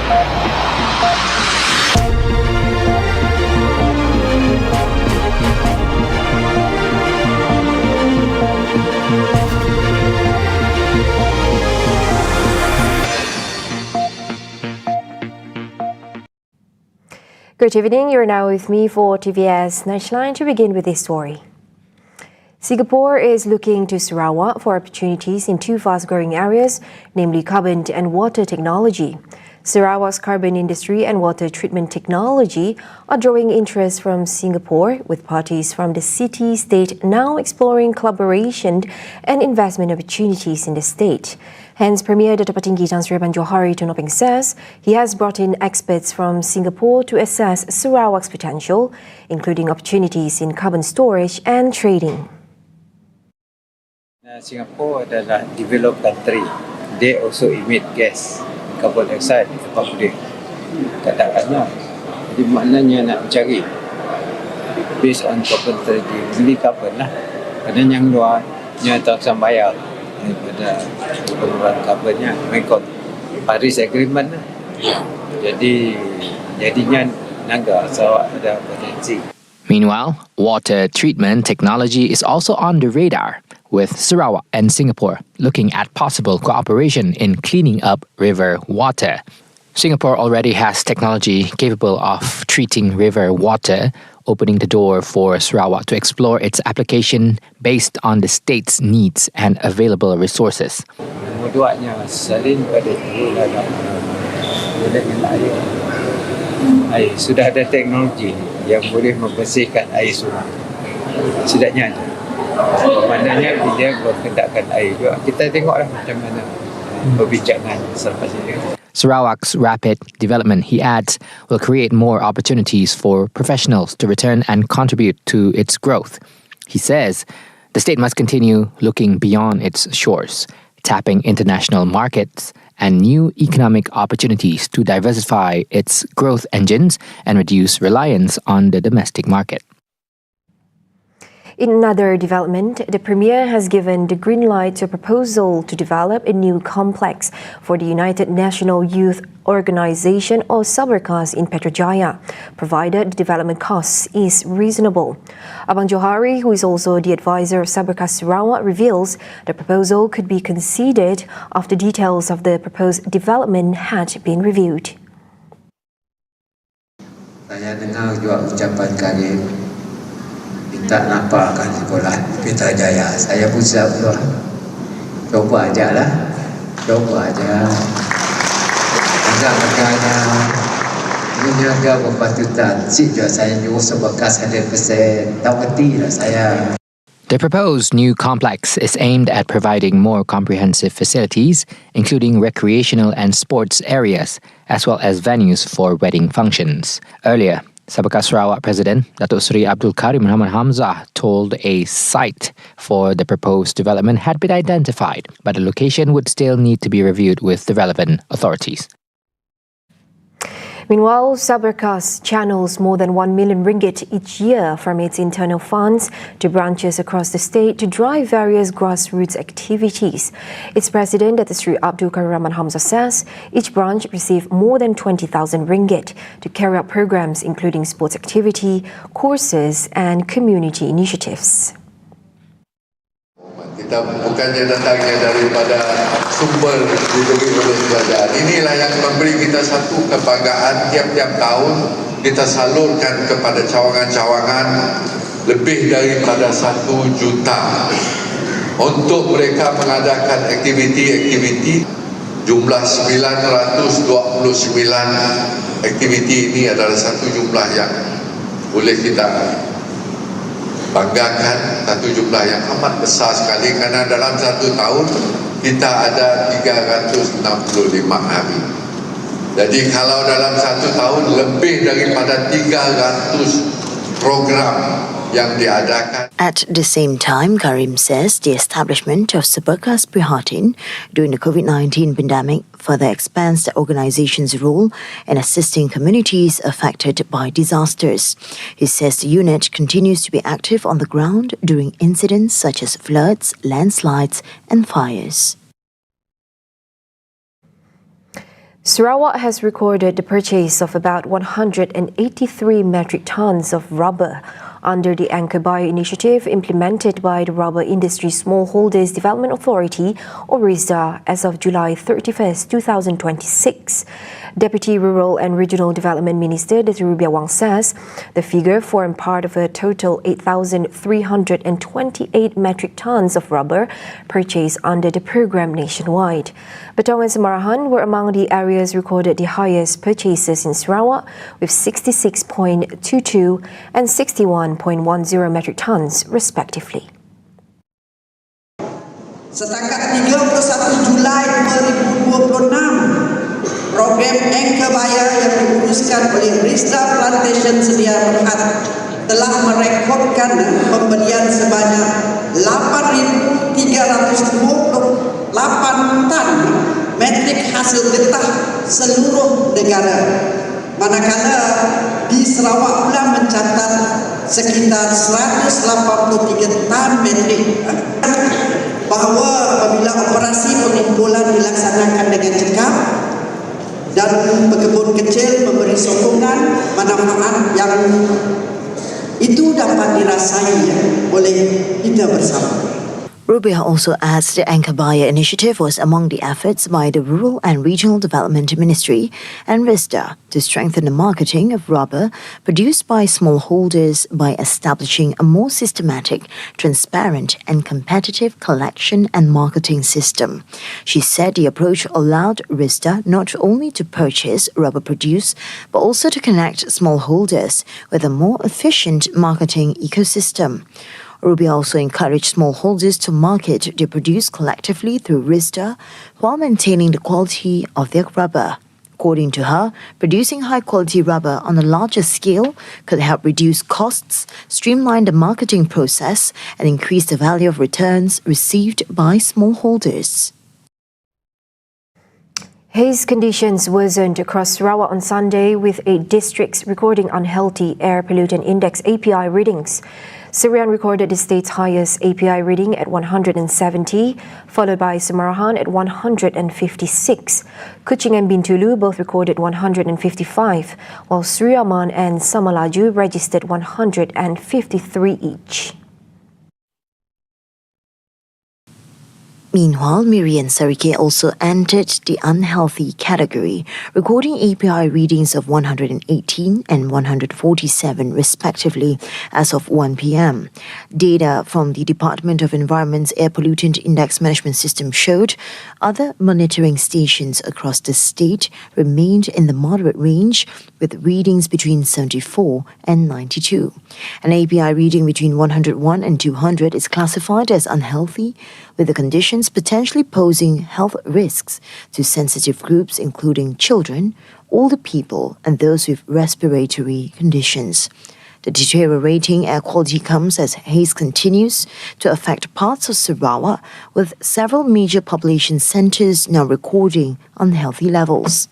Good evening, you're now with me for TVS Nightline to begin with this story. Singapore is looking to Sarawak for opportunities in two fast-growing areas, namely carbon and water technology. Sarawak's carbon industry and water treatment technology are drawing interest from Singapore, with parties from the city-state now exploring collaboration and investment opportunities in the state. Hence, Premier Dato' Patinggi Tan Sri Abang Johari Tunoping says he has brought in experts from Singapore to assess Sarawak's potential, including opportunities in carbon storage and trading. Singapore adalah developed country. They also emit gas, carbon dioxide di tempat dia. Tak ada. Jadi maknanya nak mencari based on carbon strategy, beli carbon lah. Kerana yang luarnya tak akan bayar daripada pengeluaran carbonnya, mengikut Paris Agreement lah. Jadinya Naga Sarawak ada potensi. Meanwhile, water treatment technology is also on the radar, with Sarawak and Singapore looking at possible cooperation in cleaning up river water. Singapore already has technology capable of treating river water, opening the door for Sarawak to explore its application based on the state's needs and available resources. Keduanya salin pada air. Sudah ada teknologi yang boleh membersihkan air sungai. Setidaknya ada. Maknanya dia berkendakkan air juga. Kita tengoklah macam mana perbincangan selepas ini. Sarawak's rapid development, he adds, will create more opportunities for professionals to return and contribute to its growth. He says the state must continue looking beyond its shores, tapping international markets and new economic opportunities to diversify its growth engines and reduce reliance on the domestic market. In another development, the Premier has given the green light to a proposal to develop a new complex for the United National Youth Organisation or Saberkas in Putrajaya, provided the development cost is reasonable. Abang Johari, who is also the advisor of Saberkas Sarawak, reveals the proposal could be conceded after details of the proposed development had been reviewed. Saya dengar juga ucapan Karim minta nampakkan sekolah Putrajaya. Saya pun siap tu. Coba aja lah. Coba aja. Agak-agaknya menjaga berpatutan. Sip juga saya nyuruh Saberkas 100%. Tahu kerti lah saya. The proposed new complex is aimed at providing more comprehensive facilities, including recreational and sports areas, as well as venues for wedding functions. Earlier, Saberkas Sarawak President Datuk Seri Abdul Karim Muhammad Hamzah told a site for the proposed development had been identified, but the location would still need to be reviewed with the relevant authorities. Meanwhile, Saberkas channels more than 1 million ringgit each year from its internal funds to branches across the state to drive various grassroots activities. Its president, Datuk Seri Abdul Karim Hamzah, says each branch received more than 20,000 ringgit to carry out programs including sports activity, courses and community initiatives. Kita bukannya datangnya daripada sumber diberi oleh kerajaan. Inilah yang memberi kita satu kebanggaan. Tiap-tiap tahun kita salurkan kepada cawangan-cawangan lebih daripada 1 juta untuk mereka mengadakan aktiviti-aktiviti. Jumlah 929 aktiviti ini adalah satu jumlah yang boleh kita banggakan, satu jumlah yang amat besar sekali karena dalam 1 tahun kita ada 365 hari. Jadi kalau dalam 1 tahun lebih daripada 300 program yang diadakan. At the same time, Karim says the establishment of Saberkas Prihatin during the COVID-19 pandemic further expands the organization's role in assisting communities affected by disasters. He says the unit continues to be active on the ground during incidents such as floods, landslides and fires. Sarawak has recorded the purchase of about 183 metric tons of rubber under the Anchor Buyer initiative implemented by the Rubber Industry Smallholders Development Authority, or RISDA, as of July 31st, 2026. Deputy Rural and Regional Development Minister Dr. Rubiah Wang says the figure formed part of a total 8,328 metric tons of rubber purchased under the program nationwide. Batong and Samarahan were among the areas recorded the highest purchases in Sarawak, with 66.22 and 61.10 metric tons respectively. Setakat 31 Julai 2026, program Anchor Buyer yang diuruskan oleh RISDA Plantation Sedia Berhad telah merekodkan pembelian sebanyak 8,328 tan metrik hasil getah seluruh negara. Manakala di Sarawak pula mencatat sekitar 183 tan metrik. Bahawa apabila operasi pengumpulan dilaksanakan dengan cekap dan pekebun kecil memberi sokongan, manfaat yang itu dapat dirasai oleh kita bersama. Rubiah also adds the Anchor Buyer initiative was among the efforts by the Rural and Regional Development Ministry and RISDA to strengthen the marketing of rubber produced by smallholders by establishing a more systematic, transparent and competitive collection and marketing system. She said the approach allowed RISDA not only to purchase rubber produce but also to connect smallholders with a more efficient marketing ecosystem. Rubiah also encouraged smallholders to market their produce collectively through RISDA while maintaining the quality of their rubber. According to her, producing high-quality rubber on a larger scale could help reduce costs, streamline the marketing process, and increase the value of returns received by smallholders. Haze conditions worsened across Sarawak on Sunday, with 8 districts recording unhealthy air pollutant index API readings. Sirian recorded the state's highest API reading at 170, followed by Samarahan at 156. Kuching and Bintulu both recorded 155, while Sri Aman and Samalaju registered 153 each. Meanwhile, Miri and Sarike also entered the unhealthy category, recording API readings of 118 and 147 respectively as of 1 p.m. Data from the Department of Environment's Air Pollutant Index Management System showed other monitoring stations across the state remained in the moderate range, with readings between 74 and 92. An API reading between 101 and 200 is classified as unhealthy, with the conditions potentially posing health risks to sensitive groups including children, older people and those with respiratory conditions. The deteriorating air quality comes as haze continues to affect parts of Sarawak, with several major population centres now recording unhealthy levels.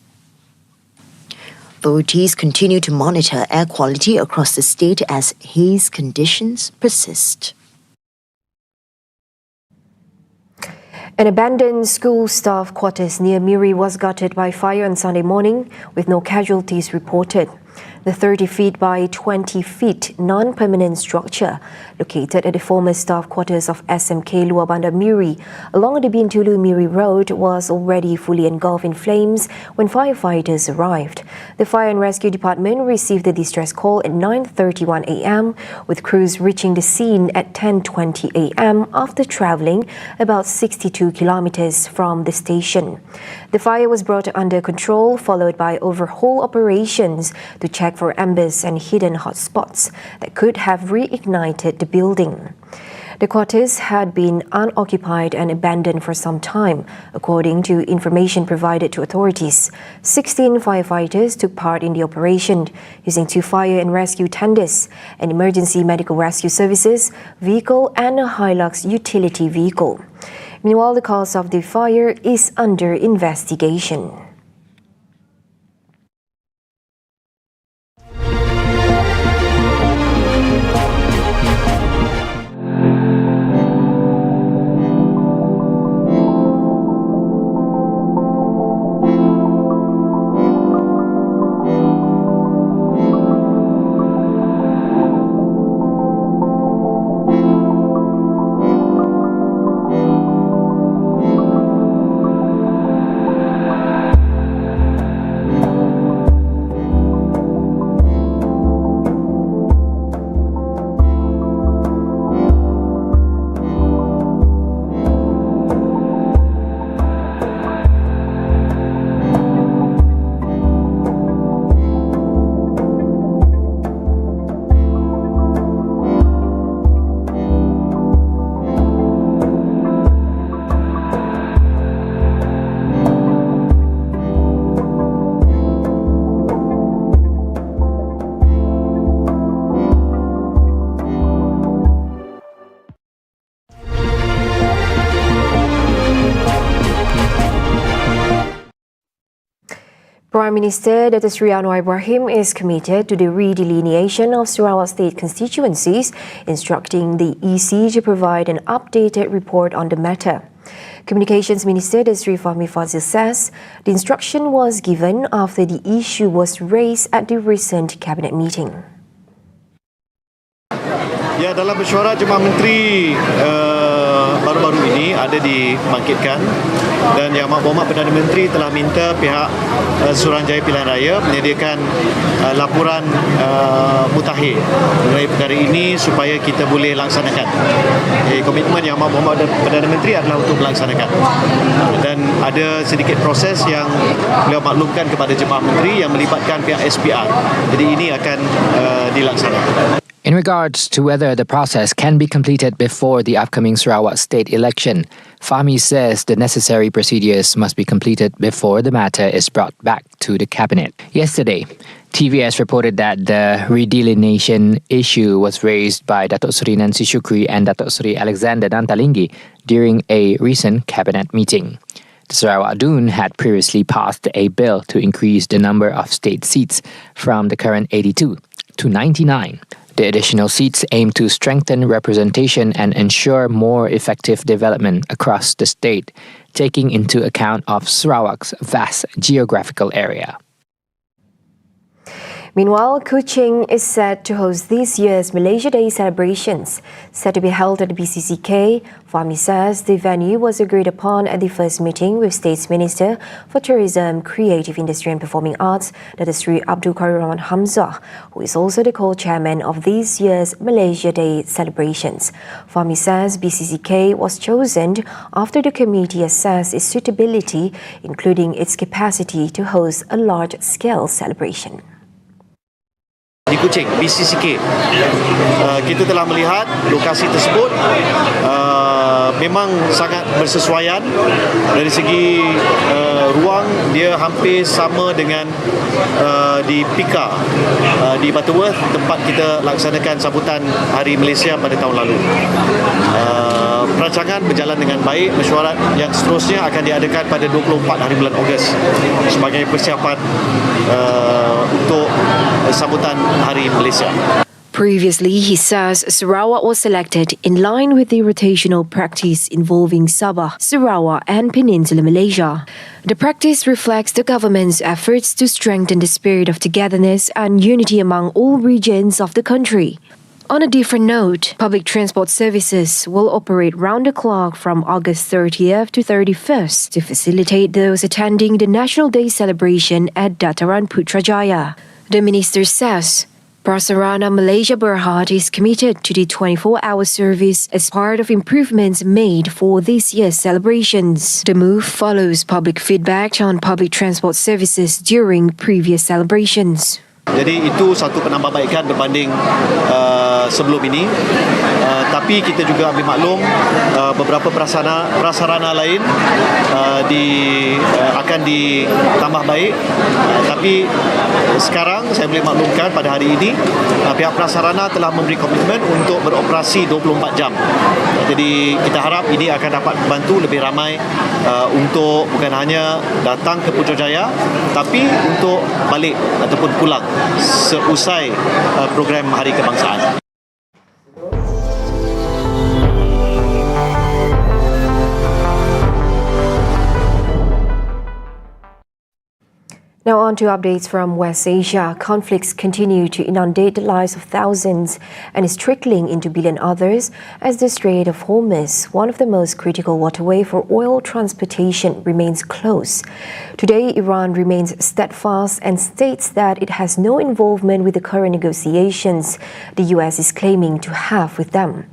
Authorities continue to monitor air quality across the state as haze conditions persist. An abandoned school staff quarters near Miri was gutted by fire on Sunday morning, with no casualties reported. The 30 feet by 20 feet non-permanent structure, located at the former staff quarters of SMK Luar Bandar Miri along the Bintulu Miri Road, was already fully engulfed in flames when firefighters arrived. The Fire and Rescue Department received the distress call at 9:31 a.m, with crews reaching the scene at 10:20 a.m. after travelling about 62 kilometres from the station. The fire was brought under control, followed by overhaul operations to check for embers and hidden hotspots that could have reignited the building. The quarters had been unoccupied and abandoned for some time, according to information provided to authorities. 16 firefighters took part in the operation, using 2 fire and rescue tenders, an emergency medical rescue services vehicle and a Hilux utility vehicle. Meanwhile, the cause of the fire is under investigation. Prime Minister Dr. Sri Anwar Ibrahim is committed to the redelineation of Sarawak state constituencies, instructing the EC to provide an updated report on the matter. Communications Minister Sri Fahmi Fazil says the instruction was given after the issue was raised at the recent cabinet meeting. Ya, dalam mesyuarat Jemaah Menteri baru-baru ini ada dibangkitkan dan Yang Amat Berhormat Perdana Menteri telah minta pihak Suruhanjaya Pilihan Raya menyediakan laporan mutakhir mengenai perkara ini supaya kita boleh laksanakan. Komitmen Yang Amat Berhormat Perdana Menteri adalah untuk melaksanakan. Dan ada sedikit proses yang beliau maklumkan kepada Jemaah Menteri yang melibatkan pihak SPR. Jadi ini akan dilaksanakan. In regards to whether the process can be completed before the upcoming Sarawak state election, Fahmi says the necessary procedures must be completed before the matter is brought back to the cabinet. Yesterday, TVS reported that the redelineation issue was raised by Datuk Seri Nancy Shukri and Datuk Seri Alexander Nantalingi during a recent cabinet meeting. The Sarawak Dun had previously passed a bill to increase the number of state seats from the current 82 to 99. The additional seats aim to strengthen representation and ensure more effective development across the state, taking into account of Sarawak's vast geographical area. Meanwhile, Kuching is set to host this year's Malaysia Day celebrations. Set to be held at the BCCK, Fahmi says the venue was agreed upon at the first meeting with State's Minister for Tourism, Creative Industry and Performing Arts, Dr. Sri Abdul Karim Rahman Hamzah, who is also the co-chairman of this year's Malaysia Day celebrations. Fahmi says BCCK was chosen after the committee assessed its suitability, including its capacity to host a large-scale celebration. Di Kuching, BCCK, kita telah melihat lokasi tersebut memang sangat bersesuaian dari segi ruang. Dia hampir sama dengan di Pika, di Butterworth, tempat kita laksanakan sambutan Hari Malaysia pada tahun lalu. Perancangan berjalan dengan baik. Mesyuarat yang seterusnya akan diadakan pada 24 hari bulan Ogos sebagai persiapan untuk sambutan Hari Malaysia. Previously, he says Sarawak was selected in line with the rotational practice involving Sabah, Sarawak and Peninsular Malaysia. The practice reflects the government's efforts to strengthen the spirit of togetherness and unity among all regions of the country. On a different note, public transport services will operate round the clock from August 30th to 31st to facilitate those attending the National Day celebration at Dataran Putrajaya. The minister says Prasarana Malaysia Berhad is committed to the 24-hour service as part of improvements made for this year's celebrations. The move follows public feedback on public transport services during previous celebrations. Jadi itu satu penambahbaikan berbanding sebelum ini. Tapi kita juga ambil maklum beberapa prasarana lain akan ditambah baik. Tapi sekarang saya boleh maklumkan pada hari ini pihak prasarana telah memberi komitmen untuk beroperasi 24 jam. Jadi kita harap ini akan dapat membantu lebih ramai untuk bukan hanya datang ke Putrajaya tapi untuk balik ataupun pulang seusai program Hari Kebangsaan. Now on to updates from West Asia. Conflicts continue to inundate the lives of thousands and is trickling into billion others as the Strait of Hormuz, one of the most critical waterway for oil transportation, remains closed. Today, Iran remains steadfast and states that it has no involvement with the current negotiations the US is claiming to have with them.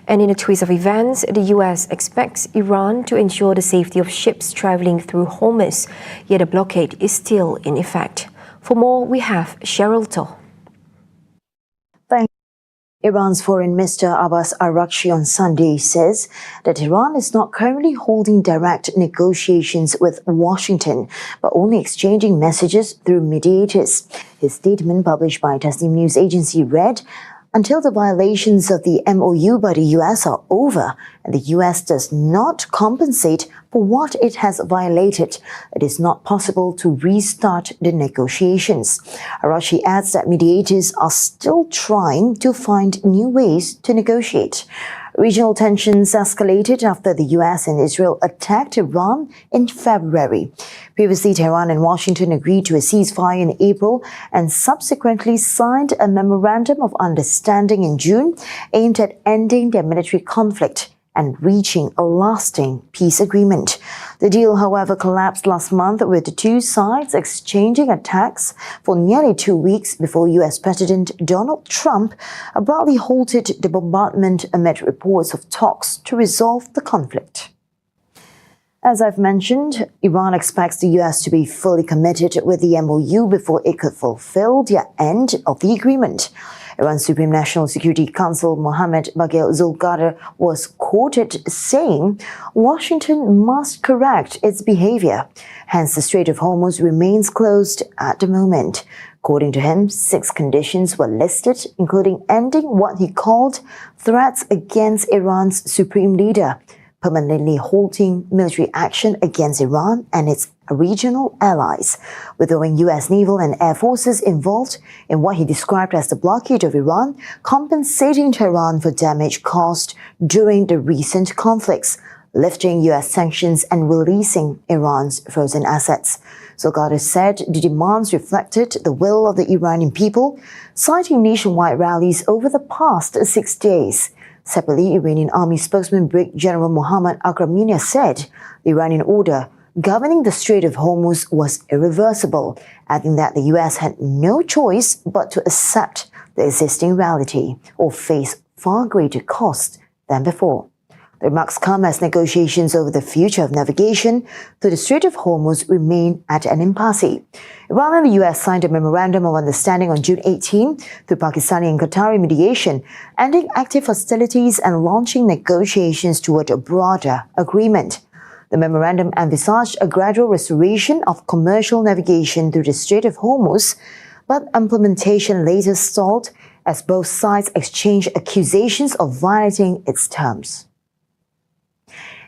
And in a twist of events, the US expects Iran to ensure the safety of ships traveling through Hormuz, yet a blockade is still in effect. For more, we have Cheryl To. Iran's Foreign Minister Abbas Araghchi on Sunday says that Iran is not currently holding direct negotiations with Washington, but only exchanging messages through mediators. His statement, published by Tasnim News Agency, read, until the violations of the MOU by the US are over and the US does not compensate for what it has violated, it is not possible to restart the negotiations. Arashi adds that mediators are still trying to find new ways to negotiate. Regional tensions escalated after the US and Israel attacked Iran in February. Previously, Tehran and Washington agreed to a ceasefire in April and subsequently signed a memorandum of understanding in June aimed at ending their military conflict and reaching a lasting peace agreement. The deal, however, collapsed last month with the two sides exchanging attacks for nearly 2 weeks before US President Donald Trump abruptly halted the bombardment amid reports of talks to resolve the conflict. As I've mentioned, Iran expects the US to be fully committed with the MOU before it could fulfill the end of the agreement. Iran's Supreme National Security Council Mohammad Bagher Zulqadar was quoted saying, "Washington must correct its behavior. Hence, the Strait of Hormuz remains closed at the moment." According to him, 6 conditions were listed, including ending what he called threats against Iran's supreme leader, permanently halting military action against Iran and its regional allies, withdrawing US naval and air forces involved in what he described as the blockade of Iran, compensating Tehran for damage caused during the recent conflicts, lifting US sanctions and releasing Iran's frozen assets. Zulqadar said the demands reflected the will of the Iranian people, citing nationwide rallies over the past 6 days. Separately, Iranian Army spokesman Brigadier General Mohammad Akramina said the Iranian order governing the Strait of Hormuz was irreversible, adding that the US had no choice but to accept the existing reality or face far greater costs than before. The remarks come as negotiations over the future of navigation through the Strait of Hormuz remain at an impasse. Iran and the US signed a memorandum of understanding on June 18 through Pakistani and Qatari mediation, ending active hostilities and launching negotiations toward a broader agreement. The memorandum envisaged a gradual restoration of commercial navigation through the Strait of Hormuz, but implementation later stalled as both sides exchanged accusations of violating its terms.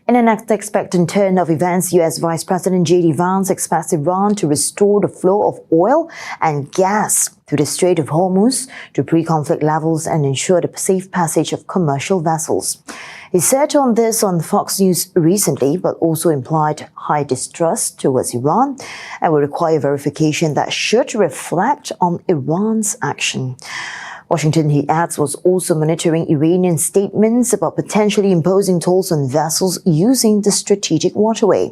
In an unexpected turn of events, US Vice President J.D. Vance expects Iran to restore the flow of oil and gas through the Strait of Hormuz to pre-conflict levels and ensure the safe passage of commercial vessels. He said on this on Fox News recently, but also implied high distrust towards Iran and will require verification that should reflect on Iran's action. Washington, he adds, was also monitoring Iranian statements about potentially imposing tolls on vessels using the strategic waterway.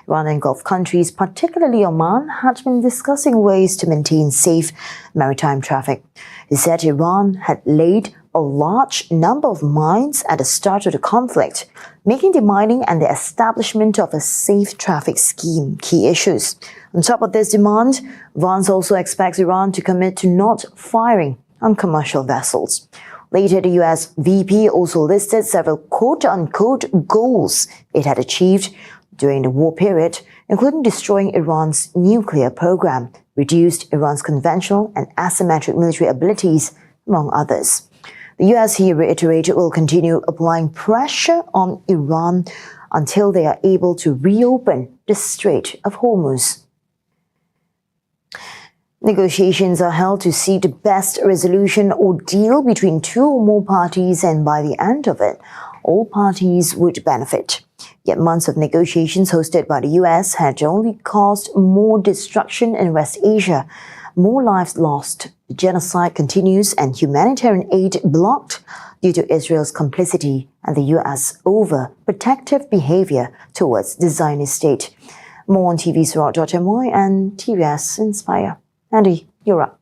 Iran and Gulf countries, particularly Oman, had been discussing ways to maintain safe maritime traffic. He said Iran had laid a large number of mines at the start of the conflict, making the mining and the establishment of a safe traffic scheme key issues. On top of this demand, Vance also expects Iran to commit to not firing on commercial vessels. Later, the US VP also listed several quote-unquote goals it had achieved during the war period, including destroying Iran's nuclear program, reduced Iran's conventional and asymmetric military abilities, among others. The US, he reiterated, will continue applying pressure on Iran until they are able to reopen the Strait of Hormuz. Negotiations are held to seek the best resolution or deal between 2 or more parties, and by the end of it, all parties would benefit. Yet months of negotiations hosted by the US had only caused more destruction in West Asia, more lives lost, the genocide continues, and humanitarian aid blocked due to Israel's complicity and the US overprotective behavior towards the Zionist state. More on TV's Sarawak.my and TVS Inspire. Andy, you're up.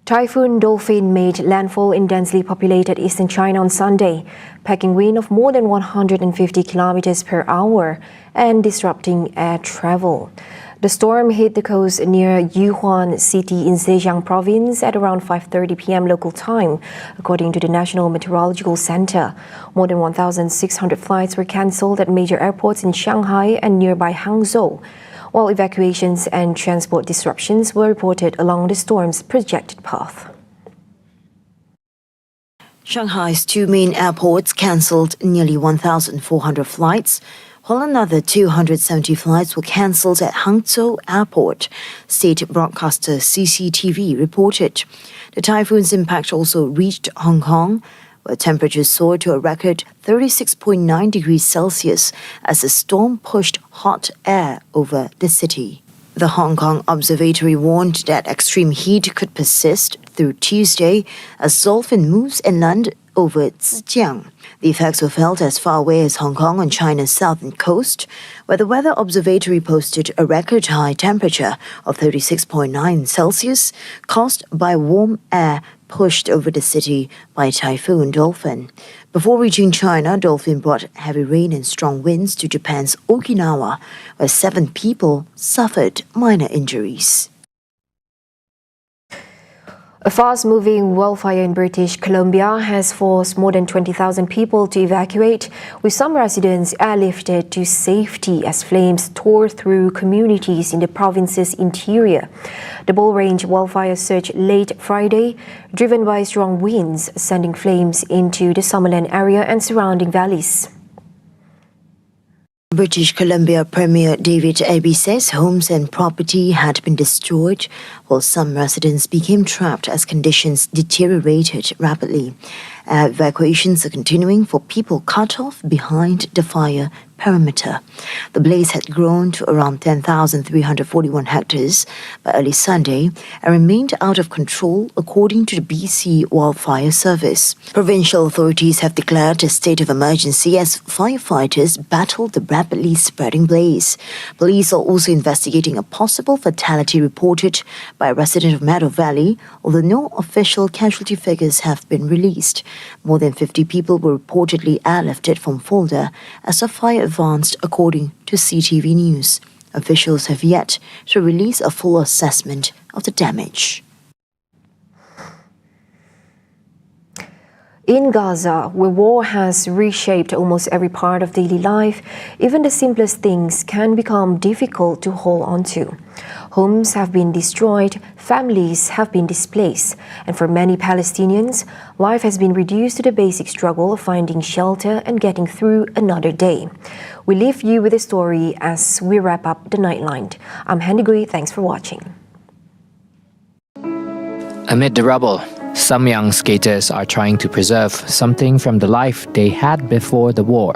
Typhoon Dolphin made landfall in densely populated eastern China on Sunday, packing wind of more than 150 kilometers per hour and disrupting air travel. The storm hit the coast near Yuhuan City in Zhejiang province at around 5:30 p.m. local time, according to the National Meteorological Center. More than 1,600 flights were cancelled at major airports in Shanghai and nearby Hangzhou, while evacuations and transport disruptions were reported along the storm's projected path. Shanghai's two main airports cancelled nearly 1,400 flights, while another 270 flights were cancelled at Hangzhou Airport, state broadcaster CCTV reported. The typhoon's impact also reached Hong Kong, where temperatures soared to a record 36.9 degrees Celsius as the storm pushed hot air over the city. The Hong Kong Observatory warned that extreme heat could persist through Tuesday as Dolphin moves inland over Zhejiang. The effects were felt as far away as Hong Kong on China's southern coast, where the Weather Observatory posted a record high temperature of 36.9 Celsius, caused by warm air pushed over the city by Typhoon Dolphin. Before reaching China, Dolphin brought heavy rain and strong winds to Japan's Okinawa, where 7 people suffered minor injuries. A fast-moving wildfire in British Columbia has forced more than 20,000 people to evacuate, with some residents airlifted to safety as flames tore through communities in the province's interior. The Bull Range wildfire surged late Friday, driven by strong winds, sending flames into the Summerland area and surrounding valleys. British Columbia Premier David Abbey says homes and property had been destroyed, while some residents became trapped as conditions deteriorated rapidly. Evacuations are continuing for people cut off behind the fire perimeter. The blaze had grown to around 10,341 hectares by early Sunday and remained out of control according to the BC Wildfire Service. Provincial authorities have declared a state of emergency as firefighters battle the rapidly spreading blaze. Police are also investigating a possible fatality reported by a resident of Meadow Valley, although no official casualty figures have been released. More than 50 people were reportedly airlifted from Fulda as the fire advanced, according to CTV News. Officials have yet to release a full assessment of the damage. In Gaza, where war has reshaped almost every part of daily life, even the simplest things can become difficult to hold on to. Homes have been destroyed, families have been displaced, and for many Palestinians, life has been reduced to the basic struggle of finding shelter and getting through another day. We leave you with a story as we wrap up the Nightline. I'm Handy Gui, thanks for watching. Amid the rubble, some young skaters are trying to preserve something from the life they had before the war.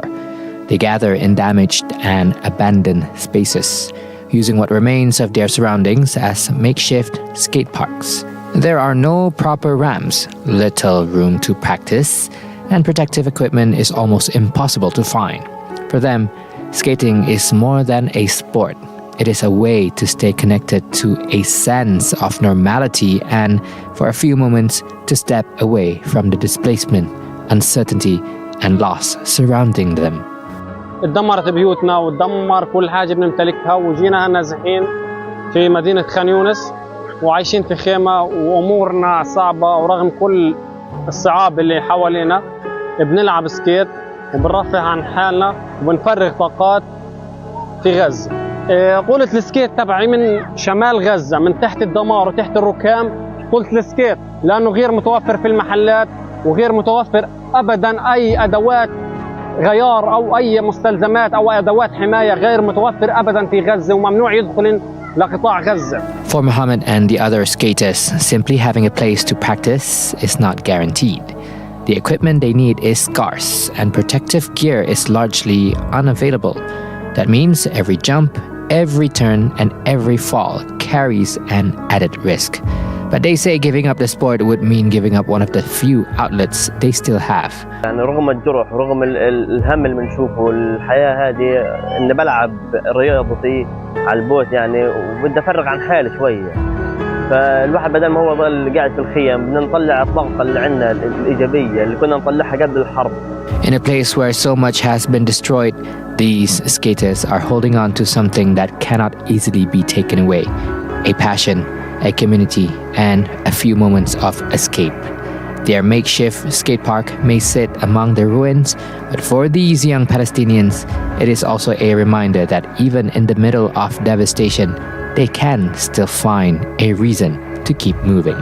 They gather in damaged and abandoned spaces, using what remains of their surroundings as makeshift skate parks. There are no proper ramps, little room to practice, and protective equipment is almost impossible to find. For them, skating is more than a sport. It is a way to stay connected to a sense of normality and, for a few moments, to step away from the displacement, uncertainty, and loss surrounding them. اتدمرت بيوتنا وتدمر كل حاجة بنمتلكها وجينا نازحين في مدينة خان يونس وعايشين في خيمة وأمورنا صعبة ورغم كل الصعاب اللي حوالينا بنلعب سكيت وبنرفه عن حالنا وبنفرغ طاقات في غزة. قلت السكيت تبعي من شمال غزة من تحت الدمار وتحت الركام قلت السكيت لأنه غير متوفر في المحلات وغير متوفر أبدا أي أدوات غيار أو أي مستلزمات أو أدوات حماية غير متوفر أبدا في غزة وممنوع يدخلن لقطاع غزة. For Mohammed and the other skaters, simply having a place to practice is not guaranteed. The equipment they need is scarce and protective gear is largely unavailable. That means every jump, every turn, and every fall carries an added risk. But they say giving up the sport would mean giving up one of the few outlets they still have. يعني رغم الجروح رغم الهم اللي بنشوفه الحياة هذه إني بلعب رياضتي على البوت يعني وبدي أفرغ عن حالي شوية. فالواحد بدل ما هو ضل قاعد في الخيم بدنا نطلع الطاقة اللي عندنا الإيجابية اللي كنا نطلعها قبل الحرب. In a place where so much has been destroyed, these skaters are holding on to something that cannot easily be taken away. A passion, a community, and a few moments of escape. Their makeshift skate park may sit among the ruins, but for these young Palestinians, it is also a reminder that even in the middle of devastation, they can still find a reason to keep moving.